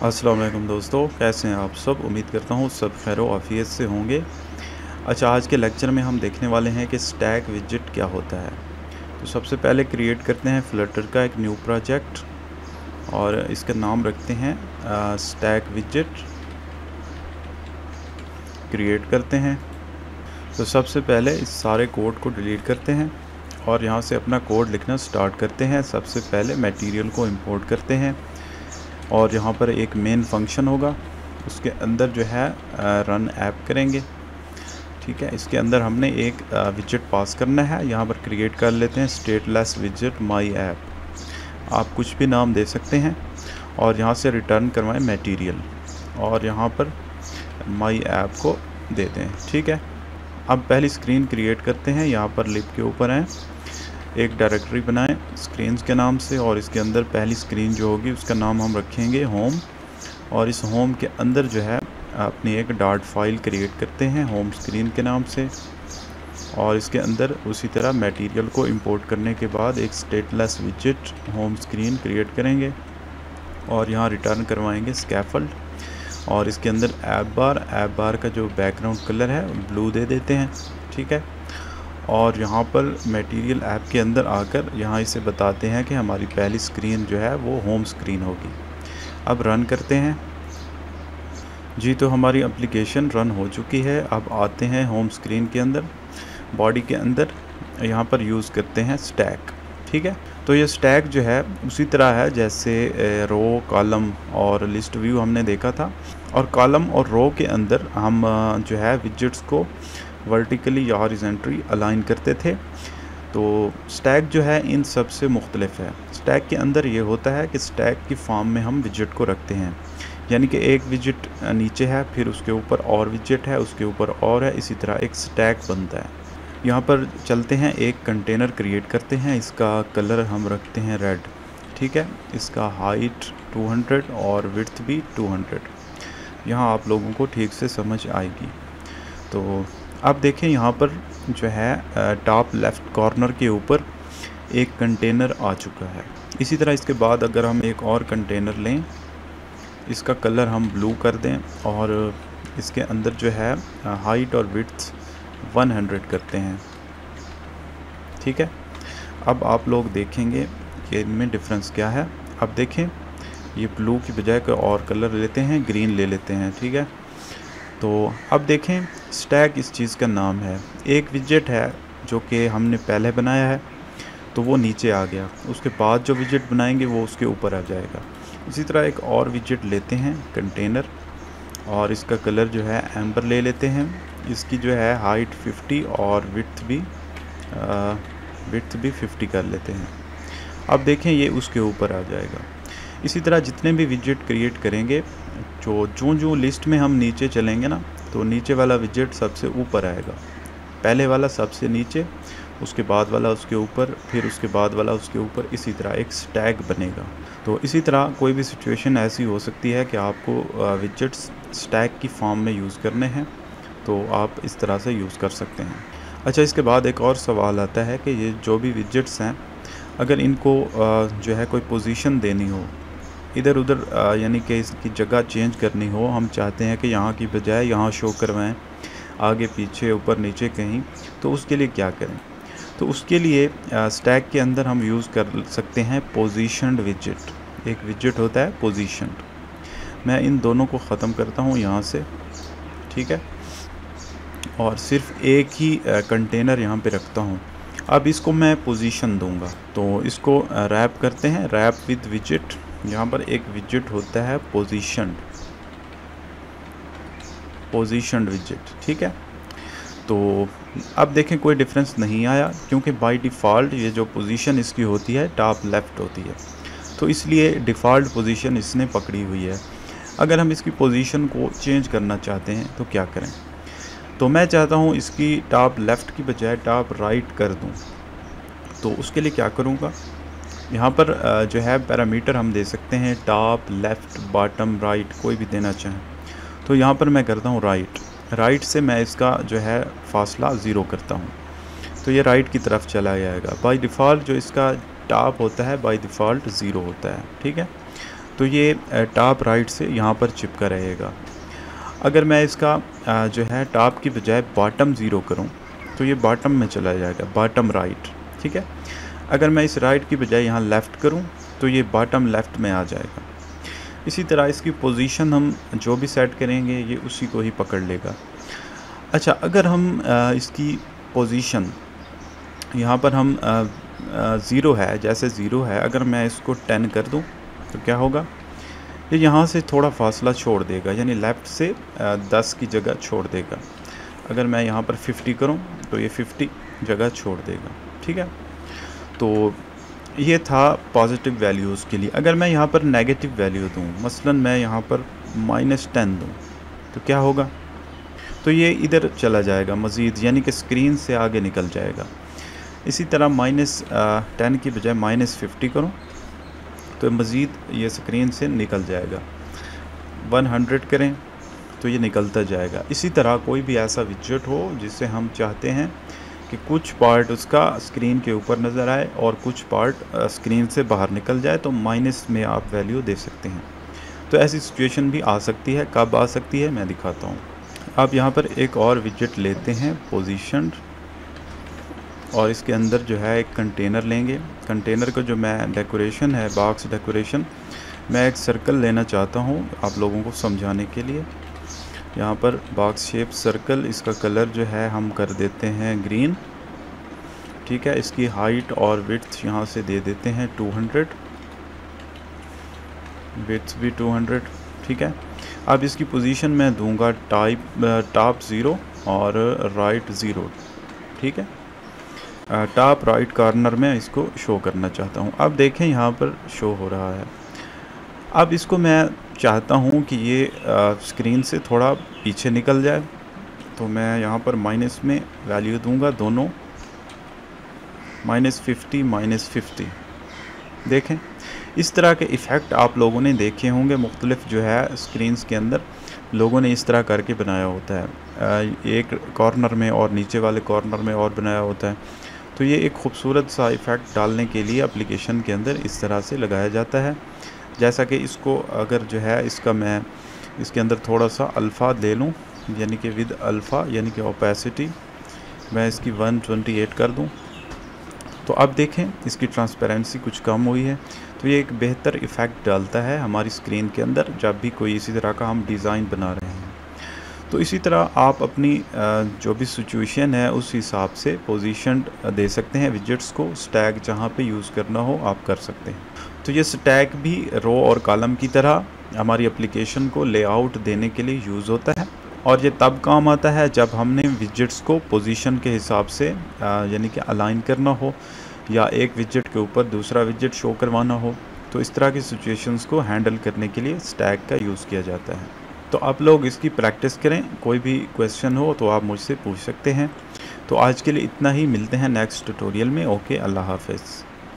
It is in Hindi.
अस्सलाम वालेकुम दोस्तों, कैसे हैं आप सब। उम्मीद करता हूँ सब खैर आफियत से होंगे। अच्छा, आज के लेक्चर में हम देखने वाले हैं कि स्टैक विजेट क्या होता है। तो सबसे पहले क्रिएट करते हैं फ्लटर का एक न्यू प्रोजेक्ट और इसका नाम रखते हैं स्टैक विजेट। क्रिएट करते हैं। तो सबसे पहले इस सारे कोड को डिलीट करते हैं और यहाँ से अपना कोड लिखना स्टार्ट करते हैं। सबसे पहले मटेरियल को इंपोर्ट करते हैं और यहाँ पर एक मेन फंक्शन होगा, उसके अंदर जो है रन ऐप करेंगे। ठीक है, इसके अंदर हमने एक विजेट पास करना है। यहाँ पर क्रिएट कर लेते हैं स्टेटलेस विजेट माई ऐप। आप कुछ भी नाम दे सकते हैं और यहाँ से रिटर्न करवाएं मटेरियल और यहाँ पर माई ऐप को दे दें। ठीक है, अब पहली स्क्रीन क्रिएट करते हैं। यहाँ पर लिप के ऊपर हैं, एक डायरेक्टरी बनाएं स्क्रीन्स के नाम से और इसके अंदर पहली स्क्रीन जो होगी उसका नाम हम रखेंगे होम। और इस होम के अंदर जो है अपनी एक डॉट फाइल क्रिएट करते हैं होम स्क्रीन के नाम से और इसके अंदर उसी तरह मटेरियल को इंपोर्ट करने के बाद एक स्टेटलेस विजेट होम स्क्रीन क्रिएट करेंगे और यहाँ रिटर्न करवाएंगे स्कैफोल्ड और इसके अंदर ऐप बार का जो बैकग्राउंड कलर है ब्लू दे देते हैं। ठीक है, और यहाँ पर मटेरियल ऐप के अंदर आकर यहाँ इसे बताते हैं कि हमारी पहली स्क्रीन जो है वो होम स्क्रीन होगी। अब रन करते हैं जी। तो हमारी एप्लीकेशन रन हो चुकी है। अब आते हैं होम स्क्रीन के अंदर, बॉडी के अंदर यहाँ पर यूज़ करते हैं स्टैक। ठीक है, तो ये स्टैक जो है उसी तरह है जैसे रो, कॉलम और लिस्ट व्यू हमने देखा था। और कॉलम और रो के अंदर हम जो है विजेट्स को वर्टिकली या हॉरिजॉन्टली अलाइन करते थे। तो स्टैक जो है इन सब से मुख्तलिफ है। स्टैक के अंदर ये होता है कि स्टैक की फॉर्म में हम विजेट को रखते हैं, यानी कि एक विजेट नीचे है, फिर उसके ऊपर और विजेट है, उसके ऊपर और है, इसी तरह एक स्टैक बनता है। यहाँ पर चलते हैं, एक कंटेनर क्रिएट करते हैं। इसका कलर हम रखते हैं रेड। ठीक है, इसका हाइट 200 और विड्थ भी 200। यहाँ आप लोगों को ठीक से समझ आएगी। तो अब देखें, यहाँ पर जो है टॉप लेफ़्ट कॉर्नर के ऊपर एक कंटेनर आ चुका है। इसी तरह इसके बाद अगर हम एक और कंटेनर लें, इसका कलर हम ब्लू कर दें और इसके अंदर जो है हाइट और विड्थ 100 करते हैं। ठीक है, अब आप लोग देखेंगे कि इनमें डिफरेंस क्या है। अब देखें, ये ब्लू की बजाय कोई और कलर लेते हैं, ग्रीन ले लेते हैं। ठीक है, तो अब देखें, स्टैक इस चीज़ का नाम है। एक विजेट है जो कि हमने पहले बनाया है तो वो नीचे आ गया, उसके बाद जो विजेट बनाएंगे वो उसके ऊपर आ जाएगा। इसी तरह एक और विजेट लेते हैं कंटेनर और इसका कलर जो है एम्बर ले लेते हैं। इसकी जो है हाइट 50 और विड्थ भी 50 कर लेते हैं। अब देखें, ये उसके ऊपर आ जाएगा। इसी तरह जितने भी विजेट क्रिएट करेंगे, जो लिस्ट में हम नीचे चलेंगे ना, तो नीचे वाला विजेट सबसे ऊपर आएगा, पहले वाला सबसे नीचे, उसके बाद वाला उसके ऊपर, फिर उसके बाद वाला उसके ऊपर। इसी तरह एक स्टैक बनेगा। तो इसी तरह कोई भी सिचुएशन ऐसी हो सकती है कि आपको विजेट्स स्टैक की फॉर्म में यूज़ करने हैं, तो आप इस तरह से यूज़ कर सकते हैं। अच्छा, इसके बाद एक और सवाल आता है कि ये जो भी विजेट्स हैं, अगर इनको जो है कोई पोजीशन देनी हो, इधर उधर यानी कि इसकी जगह चेंज करनी हो, हम चाहते हैं कि यहाँ की बजाय यहाँ शो करवाएं, आगे पीछे ऊपर नीचे कहीं, तो उसके लिए क्या करें। तो उसके लिए स्टैक के अंदर हम यूज़ कर सकते हैं पोजीशनड विजेट। एक विजेट होता है पोजीशनड। मैं इन दोनों को ख़त्म करता हूँ यहाँ से। ठीक है, और सिर्फ एक ही कंटेनर यहाँ पे रखता हूँ। अब इसको मैं पोजीशन दूंगा, तो इसको रैप करते हैं, रैप विद विजेट। यहाँ पर एक विजेट होता है पोजीशनड विजेट। ठीक है, तो अब देखें कोई डिफरेंस नहीं आया, क्योंकि बाय डिफ़ॉल्ट ये जो पोजीशन इसकी होती है टॉप लेफ़्ट होती है, तो इसलिए डिफ़ॉल्ट पोजीशन इसने पकड़ी हुई है। अगर हम इसकी पोजीशन को चेंज करना चाहते हैं तो क्या करें। तो मैं चाहता हूँ इसकी टॉप लेफ़्ट की बजाय टॉप राइट कर दूँ। तो उसके लिए क्या करूँगा, यहाँ पर जो है पैरामीटर हम दे सकते हैं टॉप, लेफ़्ट, बॉटम, राइट, कोई भी देना चाहें। तो यहाँ पर मैं करता हूँ राइट से मैं इसका जो है फासला 0 करता हूँ, तो ये राइट की तरफ चला जाएगा। बाय डिफ़ॉल्ट जो इसका टॉप होता है बाय डिफ़ॉल्ट 0 होता है। ठीक है, तो ये टॉप राइट से यहाँ पर चिपका रहेगा। अगर मैं इसका जो है टॉप की बजाय बॉटम 0 करूँ तो ये बॉटम में चला जाएगा, बॉटम राइट, ठीक है। अगर मैं इस राइट की बजाय यहाँ लेफ़्ट करूँ तो ये बॉटम लेफ़्ट में आ जाएगा। इसी तरह इसकी पोजीशन हम जो भी सेट करेंगे ये उसी को ही पकड़ लेगा। अच्छा, अगर हम इसकी पोजीशन यहाँ पर हम 0 है, जैसे 0 है, अगर मैं इसको 10 कर दूँ तो क्या होगा, ये यहाँ से थोड़ा फासला छोड़ देगा, यानी लेफ़्ट से 10 की जगह छोड़ देगा। अगर मैं यहाँ पर 50 करूँ तो ये 50 जगह छोड़ देगा, ठीक है। तो ये था पॉजिटिव वैल्यूज़ के लिए। अगर मैं यहाँ पर नेगेटिव वैल्यू दूँ, मसलन मैं यहाँ पर -10 दूँ तो क्या होगा, तो ये इधर चला जाएगा मज़ीद, यानी कि स्क्रीन से आगे निकल जाएगा। इसी तरह -10 की बजाय -50 करूँ तो मज़ीद ये स्क्रीन से निकल जाएगा। 100 करें तो ये निकलता जाएगा। इसी तरह कोई भी ऐसा विजेट हो जिसे हम चाहते हैं कि कुछ पार्ट उसका स्क्रीन के ऊपर नज़र आए और कुछ पार्ट स्क्रीन से बाहर निकल जाए, तो माइनस में आप वैल्यू दे सकते हैं। तो ऐसी सिचुएशन भी आ सकती है। कब आ सकती है मैं दिखाता हूँ। आप यहाँ पर एक और विजेट लेते हैं, पोजीशन्ड, और इसके अंदर जो है एक कंटेनर लेंगे। कंटेनर का जो मैं डेकोरेशन है, बॉक्स डेकोरेशन, मैं एक सर्कल लेना चाहता हूँ आप लोगों को समझाने के लिए। यहाँ पर बॉक्स शेप सर्कल, इसका कलर जो है हम कर देते हैं ग्रीन, ठीक है। इसकी हाइट और विड्थ यहाँ से दे देते हैं 200, विड्थ भी 200, ठीक है। अब इसकी पोजीशन मैं दूंगा टॉप 0 और राइट 0, ठीक है। टॉप राइट कॉर्नर में इसको शो करना चाहता हूँ। अब देखें यहाँ पर शो हो रहा है। अब इसको मैं चाहता हूँ कि ये स्क्रीन से थोड़ा पीछे निकल जाए, तो मैं यहाँ पर माइनस में वैल्यू दूंगा दोनों, -50 -50। देखें, इस तरह के इफ़ेक्ट आप लोगों ने देखे होंगे मुख्तलिफ जो है स्क्रीन्स के अंदर, लोगों ने इस तरह करके बनाया होता है, एक कॉर्नर में और नीचे वाले कॉर्नर में और बनाया होता है। तो ये एक खूबसूरत सा इफ़ेक्ट डालने के लिए एप्लीकेशन के अंदर इस तरह से लगाया जाता है। जैसा कि इसको अगर जो है इसका मैं इसके अंदर थोड़ा सा अल्फ़ा ले लूँ, यानी कि विद अल्फ़ा, यानी कि ओपेसिटी मैं इसकी 128 कर दूँ, तो अब देखें इसकी ट्रांसपेरेंसी कुछ कम हुई है। तो ये एक बेहतर इफ़ेक्ट डालता है हमारी स्क्रीन के अंदर जब भी कोई इसी तरह का हम डिज़ाइन बना रहे हैं। तो इसी तरह आप अपनी जो भी सिचुएशन है उस हिसाब से पोजीशन दे सकते हैं विजेट्स को। स्टैग जहाँ पे यूज़ करना हो आप कर सकते हैं। तो ये स्टैग भी रो और कॉलम की तरह हमारी एप्लीकेशन को लेआउट देने के लिए यूज़ होता है, और ये तब काम आता है जब हमने विजेट्स को पोजीशन के हिसाब से यानी कि अलाइन करना हो, या एक विजेट के ऊपर दूसरा विजेट शो करवाना हो। तो इस तरह की सिचुएशंस को हैंडल करने के लिए स्टैग का यूज़ किया जाता है। तो आप लोग इसकी प्रैक्टिस करें। कोई भी क्वेश्चन हो तो आप मुझसे पूछ सकते हैं। तो आज के लिए इतना ही, मिलते हैं नेक्स्ट ट्यूटोरियल में। ओके, अल्लाह हाफ़िज़।